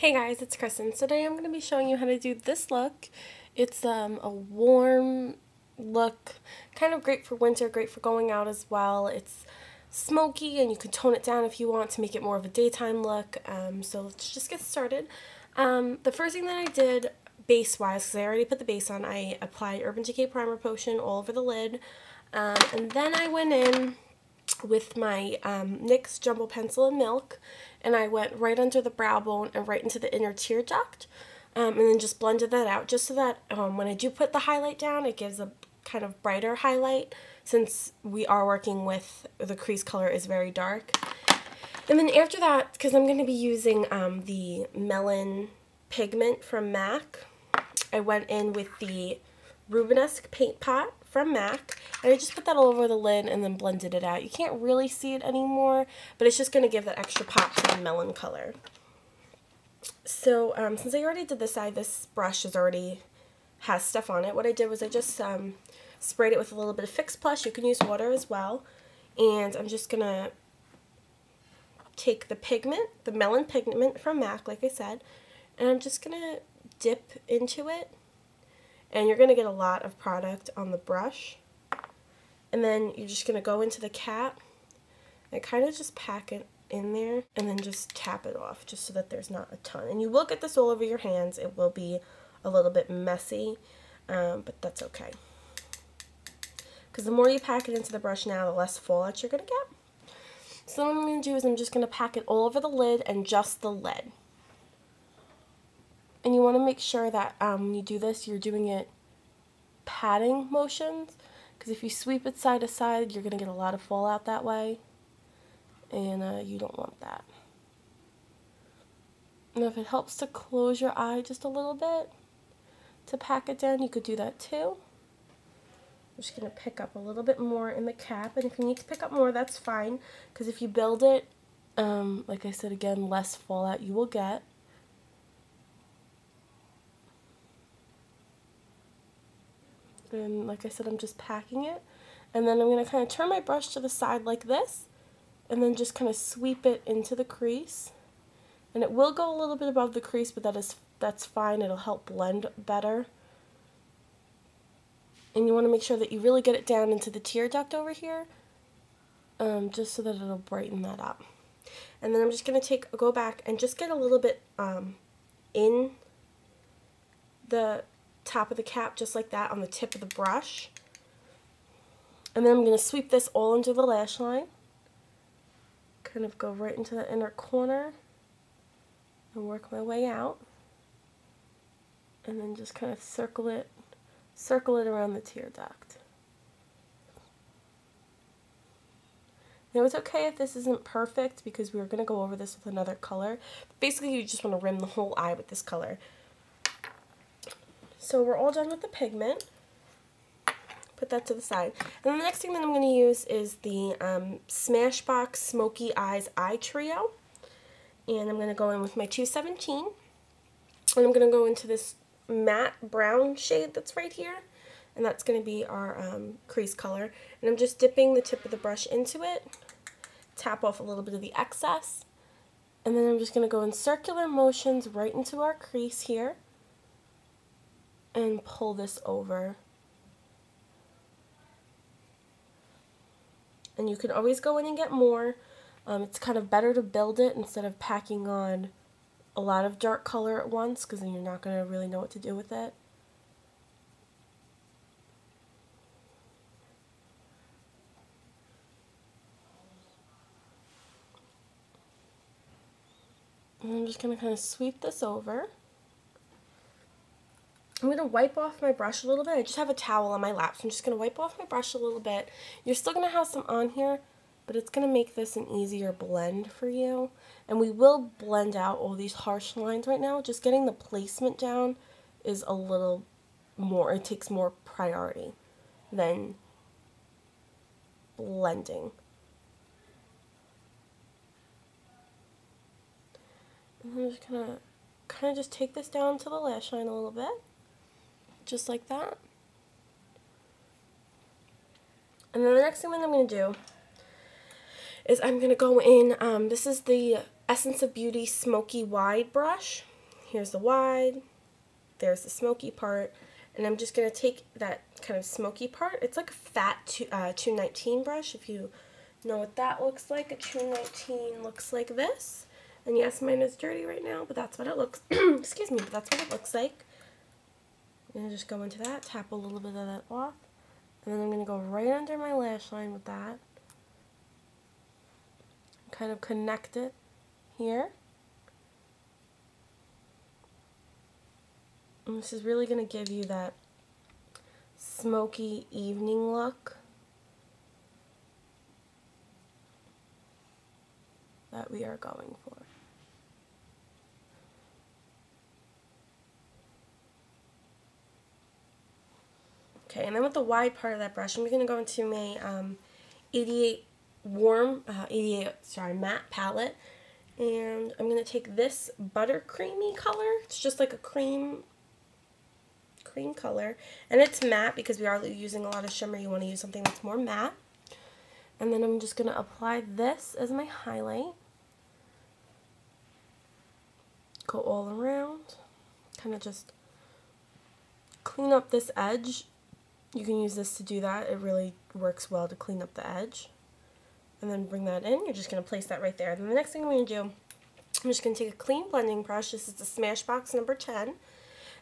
Hey guys, it's Kristen. Today I'm going to be showing you how to do this look. It's a warm look, kind of great for winter, great for going out as well. It's smoky and you can tone it down if you want to make it more of a daytime look. So let's just get started. The first thing that I did base-wise, because I already put the base on, I applied Urban Decay Primer Potion all over the lid. And then I went in with my NYX Jumbo Pencil in Milk, and I went right under the brow bone and right into the inner tear duct, and then just blended that out just so that when I do put the highlight down, it gives a kind of brighter highlight since we are working with the crease color is very dark. And then after that, because I'm going to be using the Melon pigment from MAC, I went in with the Rubenesque Paint Pot from MAC, and I just put that all over the lid and then blended it out. You can't really see it anymore, but it's just going to give that extra pop to the melon color. So since I already did this side, this brush has stuff on it. What I did was I just sprayed it with a little bit of Fix Plus. You can use water as well. And I'm just going to take the pigment, the Melon pigment from MAC, like I said, and I'm just going to dip into it. And you're going to get a lot of product on the brush. And then you're just going to go into the cap and kind of just pack it in there and then just tap it off just so that there's not a ton. And you will get this all over your hands. It will be a little bit messy, but that's okay. Because the more you pack it into the brush now, the less fallout you're going to get. So what I'm going to do is I'm just going to pack it all over the lid and just the lid. And you want to make sure that when you do this, you're doing it patting motions, because if you sweep it side to side, you're going to get a lot of fallout that way, and you don't want that. And if it helps to close your eye just a little bit to pack it down, you could do that too. I'm just going to pick up a little bit more in the cap, and if you need to pick up more, that's fine, because if you build it, like I said again, less fallout you will get. And like I said, I'm just packing it, and then I'm going to kind of turn my brush to the side like this, and then just kind of sweep it into the crease. And it will go a little bit above the crease, but that's fine. It'll help blend better. And you want to make sure that you really get it down into the tear duct over here, just so that it'll brighten that up. And then I'm just going to go back and just get a little bit in the top of the cap, just like that, on the tip of the brush. And then I'm going to sweep this all into the lash line, kind of go right into the inner corner and work my way out, and then just kind of circle it around the tear duct. Now it's okay if this isn't perfect, because we're going to go over this with another color. Basically, you just want to rim the whole eye with this color. So we're all done with the pigment. Put that to the side. And then the next thing that I'm going to use is the Smashbox Smoky Eyes Eye Trio. And I'm going to go in with my 217. And I'm going to go into this matte brown shade that's right here. And that's going to be our crease color. And I'm just dipping the tip of the brush into it. Tap off a little bit of the excess. And then I'm just going to go in circular motions right into our crease here. And pull this over. And you can always go in and get more. It's kind of better to build it instead of packing on a lot of dark color at once, because then you're not going to really know what to do with it. And I'm just going to kind of sweep this over. I'm going to wipe off my brush a little bit. I just have a towel on my lap, so I'm just going to wipe off my brush a little bit. You're still going to have some on here, but it's going to make this an easier blend for you. And we will blend out all these harsh lines right now. Just getting the placement down is a little more, it takes more priority than blending. And I'm just going to kind of just take this down to the lash line a little bit. Just like that. And then the next thing that I'm going to do is I'm going to go in, this is the Essence of Beauty Smoky Wide brush. here's the wide, there's the smoky part, and I'm just going to take that kind of smoky part. It's like a fat 219 brush, if you know what that looks like. A 219 looks like this. And yes, mine is dirty right now, but that's what it looks, excuse me, but that's what it looks like. I'm going to just go into that, tap a little bit of that off, and then I'm going to go right under my lash line with that. Kind of connect it here. And this is really going to give you that smoky evening look that we are going for. Okay, and then with the wide part of that brush, I'm going to go into my 88 matte palette, and I'm going to take this buttercreamy color. It's just like a cream color, and it's matte because we are using a lot of shimmer. You want to use something that's more matte. And then I'm just going to apply this as my highlight. Go all around, kind of just clean up this edge. You can use this to do that. It really works well to clean up the edge. And then bring that in. You're just going to place that right there. Then the next thing I'm going to do, I'm just going to take a clean blending brush. This is the Smashbox number 10.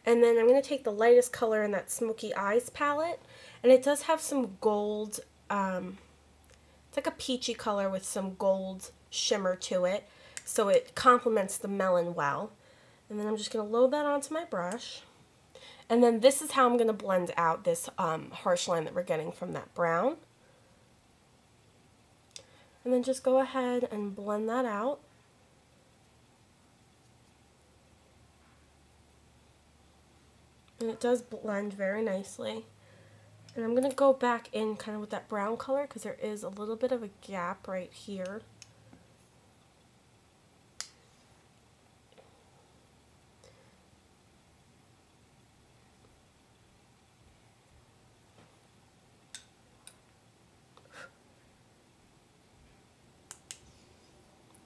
And then I'm going to take the lightest color in that Smoky Eyes palette. And it does have some gold, it's like a peachy color with some gold shimmer to it. So it complements the melon well. And then I'm just going to load that onto my brush. And then this is how I'm going to blend out this harsh line that we're getting from that brown. And then just go ahead and blend that out. And it does blend very nicely. And I'm going to go back in kind of with that brown color because there is a little bit of a gap right here.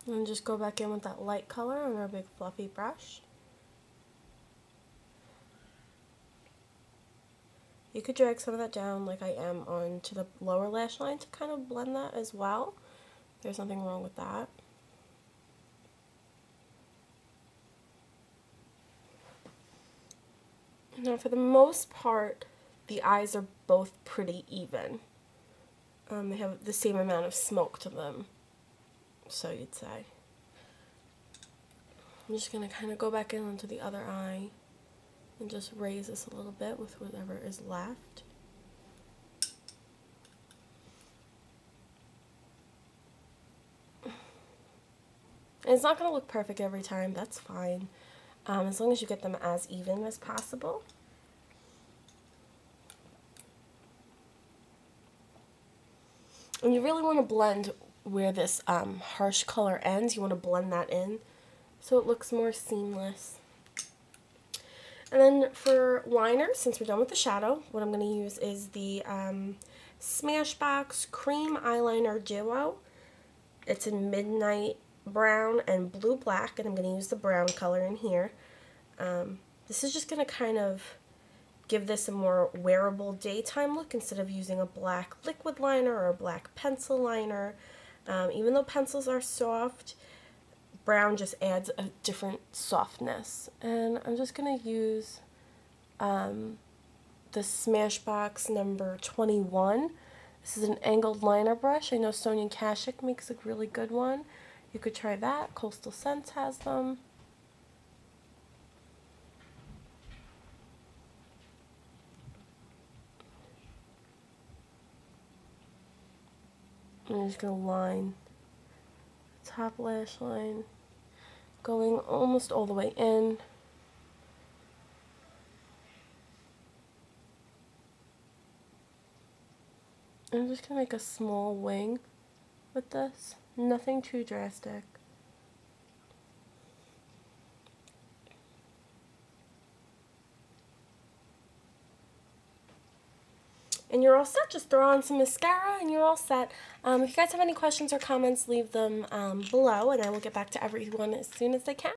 And just go back in with that light color on our big fluffy brush. You could drag some of that down like I am onto the lower lash line to kind of blend that as well. There's nothing wrong with that. Now for the most part, the eyes are both pretty even. They have the same amount of smoke to them, so you'd say. I'm just going to kind of go back in onto the other eye and just raise this a little bit with whatever is left. And it's not going to look perfect every time, that's fine, as long as you get them as even as possible. And you really want to blend where this harsh color ends. You want to blend that in so it looks more seamless. And then for liner, since we're done with the shadow, what I'm going to use is the Smashbox Cream Eyeliner Duo. It's in Midnight Brown and Blue Black, and I'm going to use the brown color in here. This is just going to kind of give this a more wearable daytime look instead of using a black liquid liner or a black pencil liner. Even though pencils are soft, brown just adds a different softness. And I'm just going to use the Smashbox number 21. This is an angled liner brush. I know Sonia Kashuk makes a really good one. You could try that. Coastal Scents has them. I'm just going to line the top lash line, going almost all the way in. I'm just going to make a small wing with this, nothing too drastic. And you're all set. Just throw on some mascara and you're all set. If you guys have any questions or comments, leave them below and I will get back to everyone as soon as I can.